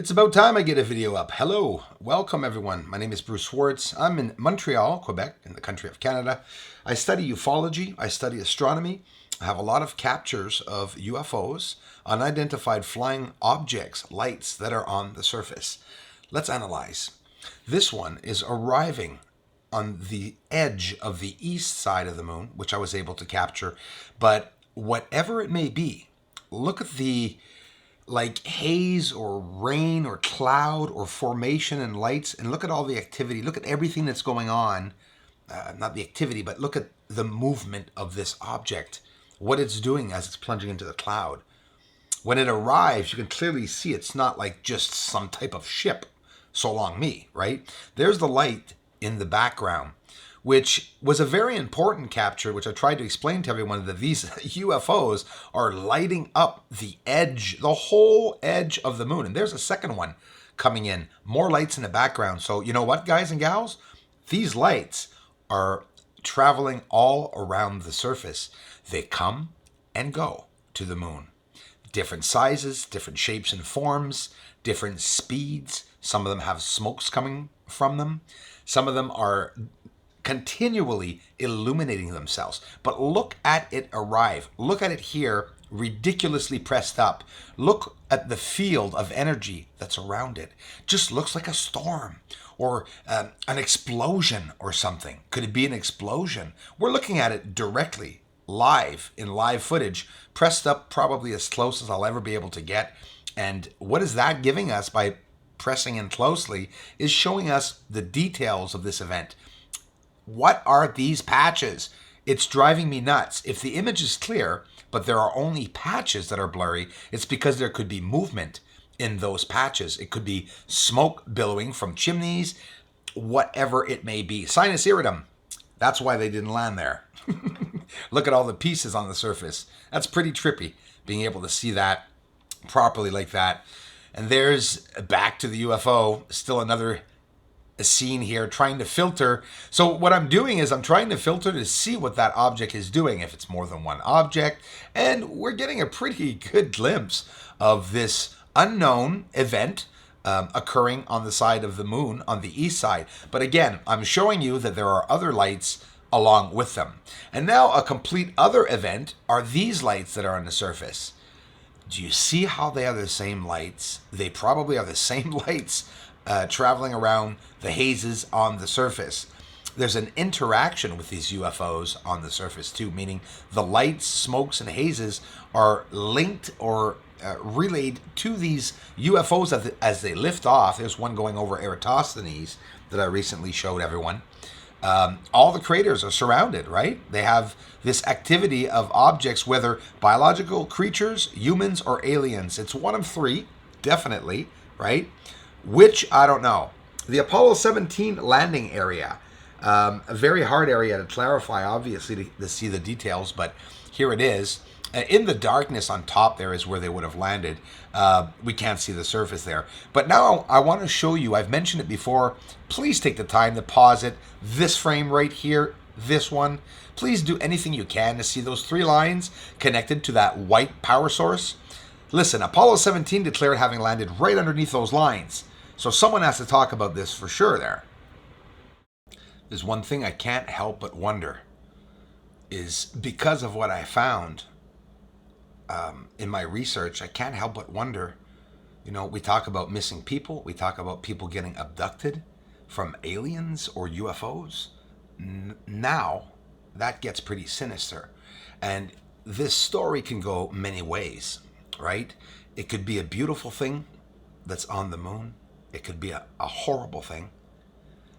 It's about time I get a video up. Hello, welcome everyone. My name is Bruce Swartz. I'm in Montreal, Quebec, in the country of Canada. I study ufology, I study astronomy. I have a lot of captures of UFOs, unidentified flying objects, lights that are on the surface. Let's analyze. This one is arriving on the edge of the east side of the moon, which I was able to capture. But whatever it may be, look at the haze or rain or cloud or formation and lights, and look at all the activity. Look at everything that's going on. Not the activity, but look at the movement of this object, what it's doing as it's plunging into the cloud. When it arrives, you can clearly see it's not like just some type of ship. So long me, right? There's the light in the background, which was a very important capture, which I tried to explain to everyone, that these UFOs are lighting up the edge, the whole edge of the moon. And there's a second one coming in, more lights in the background. So you know what, guys and gals? These lights are traveling all around the surface. They come and go to the moon. Different sizes, different shapes and forms, different speeds. Some of them have smokes coming from them. Some of them are continually illuminating themselves. But look at it arrive. Look at it here, ridiculously pressed up. Look at the field of energy that's around it. Just looks like a storm or an explosion or something. Could it be an explosion? We're looking at it directly, live, in live footage, pressed up probably as close as I'll ever be able to get. And what is that giving us by pressing in closely is showing us the details of this event. What are these patches? It's driving me nuts. If the image is clear, but there are only patches that are blurry, it's because there could be movement in those patches. It could be smoke billowing from chimneys, whatever it may be. Sinus iridum. That's why they didn't land there. Look at all the pieces on the surface. That's pretty trippy, being able to see that properly like that. And there's, back to the UFO, still another scene here, trying to filter. So what I'm doing is I'm trying to filter to see what that object is doing, if it's more than one object. And we're getting a pretty good glimpse of this unknown event occurring on the side of the moon, on the east side. But again, I'm showing you that there are other lights along with them. And now a complete other event are these lights that are on the surface. Do you see how they are the same lights? They probably are the same lights traveling around the hazes on the surface. There's an interaction with these UFOs on the surface too, meaning the lights, smokes, and hazes are linked or relayed to these UFOs as they lift off. There's one going over Eratosthenes that I recently showed everyone. All the craters are surrounded, right? They have this activity of objects, whether biological creatures, humans, or aliens. It's one of three, definitely, right? Which, I don't know. The Apollo 17 landing area, a very hard area to clarify, obviously, to see the details, but here it is. In the darkness on top there is where they would have landed. We can't see the surface there. But now I want to show you, I've mentioned it before, please take the time to pause it. This frame right here, this one. Please do anything you can to see those three lines connected to that white power source. Listen, Apollo 17 declared having landed right underneath those lines. So someone has to talk about this for sure there. There's one thing I can't help but wonder, is because of what I found in my research, I can't help but wonder, we talk about missing people, we talk about people getting abducted from aliens or UFOs. Now, that gets pretty sinister. And this story can go many ways, right? It could be a beautiful thing that's on the moon. It could be a horrible thing.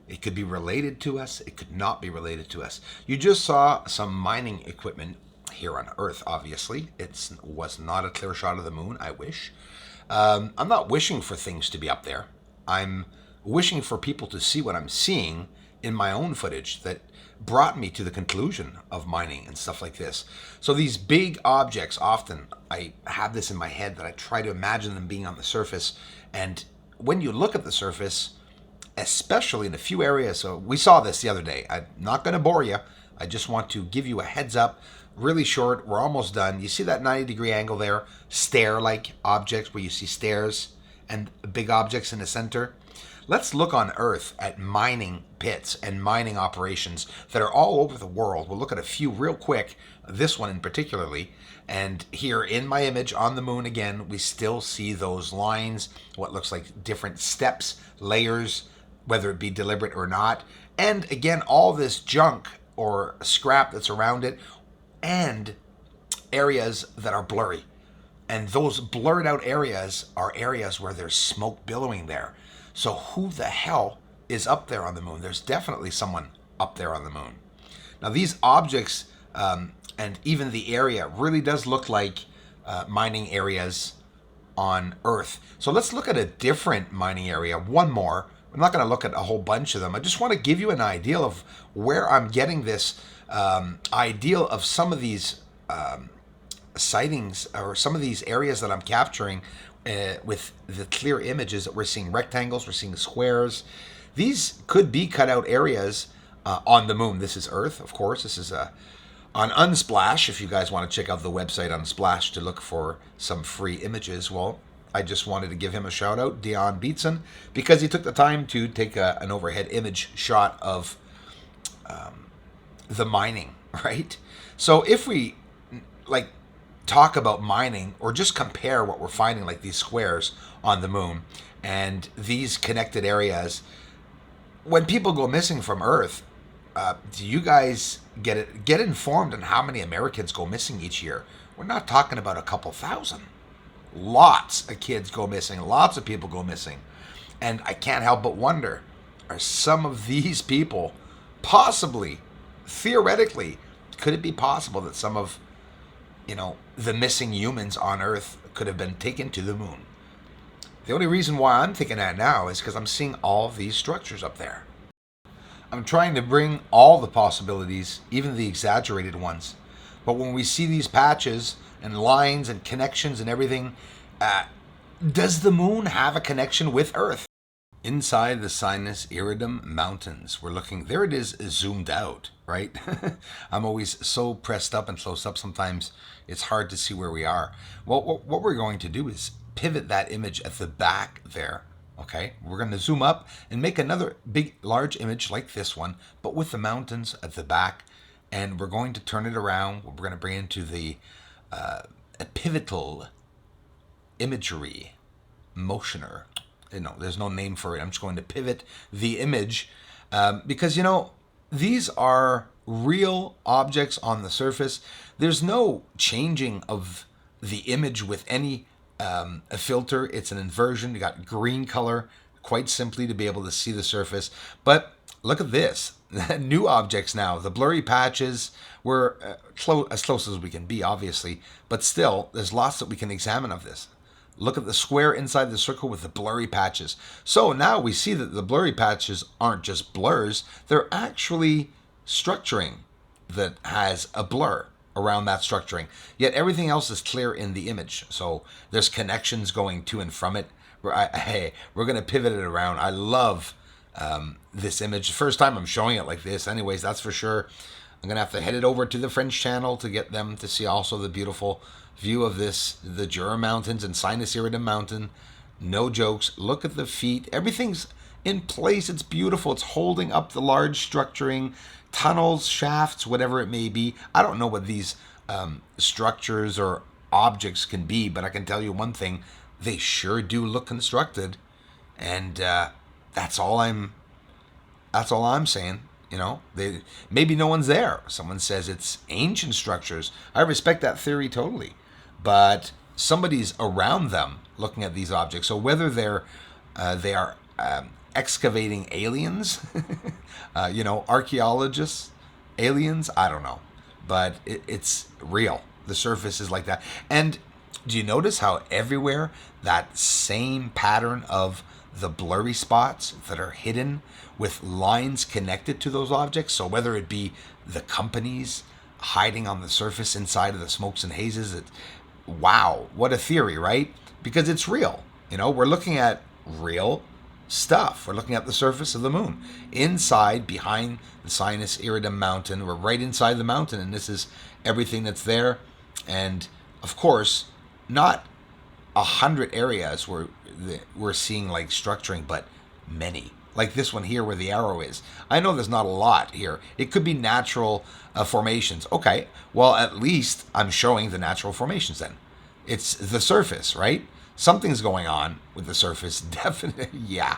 It could be related to us. It could not be related to us. You just saw some mining equipment here on Earth, obviously. It was not a clear shot of the moon, I wish. I'm not wishing for things to be up there. I'm wishing for people to see what I'm seeing in my own footage that brought me to the conclusion of mining and stuff like this. So these big objects, often I have this in my head that I try to imagine them being on the surface. And when you look at the surface, especially in a few areas, so we saw this the other day. I'm not going to bore you. I just want to give you a heads up. Really short. We're almost done. You see that 90-degree angle there? Stair-like objects where you see stairs and big objects in the center. Let's look on Earth at mining pits and mining operations that are all over the world. We'll look at a few real quick, this one in particularly. And here in my image on the moon again, we still see those lines, what looks like different steps, layers, whether it be deliberate or not. And again, all this junk or scrap that's around it, and areas that are blurry. And those blurred out areas are areas where there's smoke billowing there. So who the hell is up there on the moon? There's definitely someone up there on the moon. Now these objects and even the area really does look like mining areas on Earth. So let's look at a different mining area, one more. I'm not going to look at a whole bunch of them. I just want to give you an idea of where I'm getting this ideal of some of these sightings or some of these areas that I'm capturing with the clear images that we're seeing rectangles, we're seeing squares. These could be cut out areas on the moon. This is Earth, of course. This is on Unsplash. If you guys want to check out the website Unsplash to look for some free images, well, I just wanted to give him a shout out, Dion Beatson, because he took the time to take an overhead image shot of the mining, right? So if we like talk about mining or just compare what we're finding, like these squares on the moon and these connected areas, when people go missing from Earth, do you guys get informed on how many Americans go missing each year? We're not talking about a couple thousand. Lots of kids go missing. Lots of people go missing. And I can't help but wonder, are some of these people possibly, theoretically, could it be possible that some of, the missing humans on Earth could have been taken to the moon? The only reason why I'm thinking that now is because I'm seeing all these structures up there. I'm trying to bring all the possibilities, even the exaggerated ones. But when we see these patches and lines and connections and everything, does the moon have a connection with Earth? Inside the Sinus iridum mountains, we're looking, there it is zoomed out, right? I'm always so pressed up and close up sometimes it's hard to see where we are. Well, what we're going to do is pivot that image at the back there. Okay, we're going to zoom up and make another big, large image like this one, but with the mountains at the back. And we're going to turn it around. We're going to bring into the pivotal imagery motioner. There's no name for it. I'm just going to pivot the image because, these are real objects on the surface. There's no changing of the image with any a filter. It's an inversion. You got green color, quite simply to be able to see the surface. But look at this. New objects now. The blurry patches, we're as close as we can be, obviously. But still, there's lots that we can examine of this. Look at the square inside the circle with the blurry patches. So now we see that the blurry patches aren't just blurs. They're actually structuring that has a blur around that structuring. Yet everything else is clear in the image. So there's connections going to and from it. We're going to pivot it around. I love this image. First time I'm showing it like this. Anyways, that's for sure. I'm going to have to head it over to the French channel to get them to see also the beautiful view of this, the Jura Mountains and Sinus Iridum Mountain. No jokes. Look at the feet. Everything's in place. It's beautiful. It's holding up the large structuring, tunnels, shafts, whatever it may be. I don't know what these structures or objects can be, but I can tell you one thing. They sure do look constructed. And that's all I'm saying. Maybe no one's there. Someone says it's ancient structures. I respect that theory totally. But somebody's around them looking at these objects. So whether they are excavating aliens, archaeologists, aliens, I don't know. But it's real. The surface is like that. And do you notice how everywhere that same pattern of the blurry spots that are hidden with lines connected to those objects? So whether it be the companies hiding on the surface inside of the smokes and hazes, wow, what a theory, right? Because it's real. We're looking at real stuff. We're looking at the surface of the moon. Inside, behind the Sinus Iridum Mountain, we're right inside the mountain, and this is everything that's there. And of course, not 100 areas where we're seeing like structuring, but many. Like this one here where the arrow is. I know there's not a lot here. It could be natural formations. Okay, well, at least I'm showing the natural formations then. It's the surface, right? Something's going on with the surface. Definitely, yeah.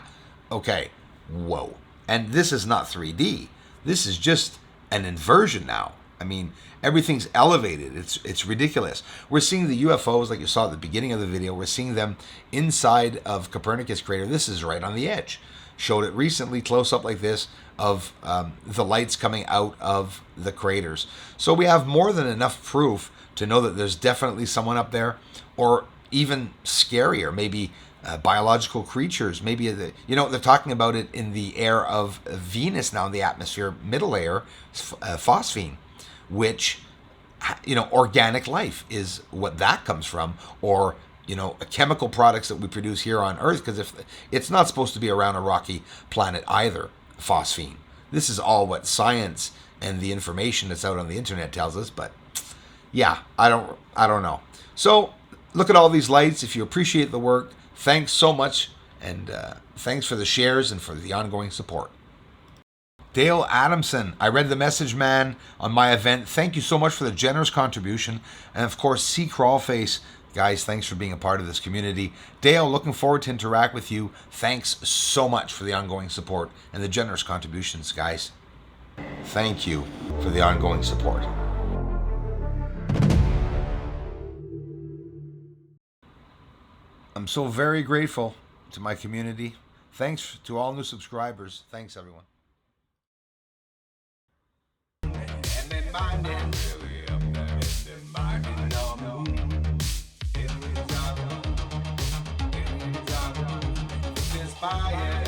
Okay, whoa. And this is not 3D. This is just an inversion now. I mean, everything's elevated. It's ridiculous. We're seeing the UFOs like you saw at the beginning of the video. We're seeing them inside of Copernicus crater. This is right on the edge. Showed it recently, close up like this, of the lights coming out of the craters. So we have more than enough proof to know that there's definitely someone up there, or even scarier, maybe biological creatures. Maybe, they're talking about it in the air of Venus now, in the atmosphere, middle layer, phosphine, which, organic life is what that comes from, or chemical products that we produce here on Earth, because if it's not supposed to be around a rocky planet either, phosphine. This is all what science and the information that's out on the internet tells us, but yeah, I don't know. So look at all these lights. If you appreciate the work, thanks so much, and thanks for the shares and for the ongoing support. Dale Adamson, I read the message, man, on my event. Thank you so much for the generous contribution. And of course, C. Crawlface, guys, thanks for being a part of this community. Dale, looking forward to interact with you. Thanks so much for the ongoing support and the generous contributions, guys. Thank you for the ongoing support. I'm so very grateful to my community. Thanks to all new subscribers. Thanks, everyone. Fire,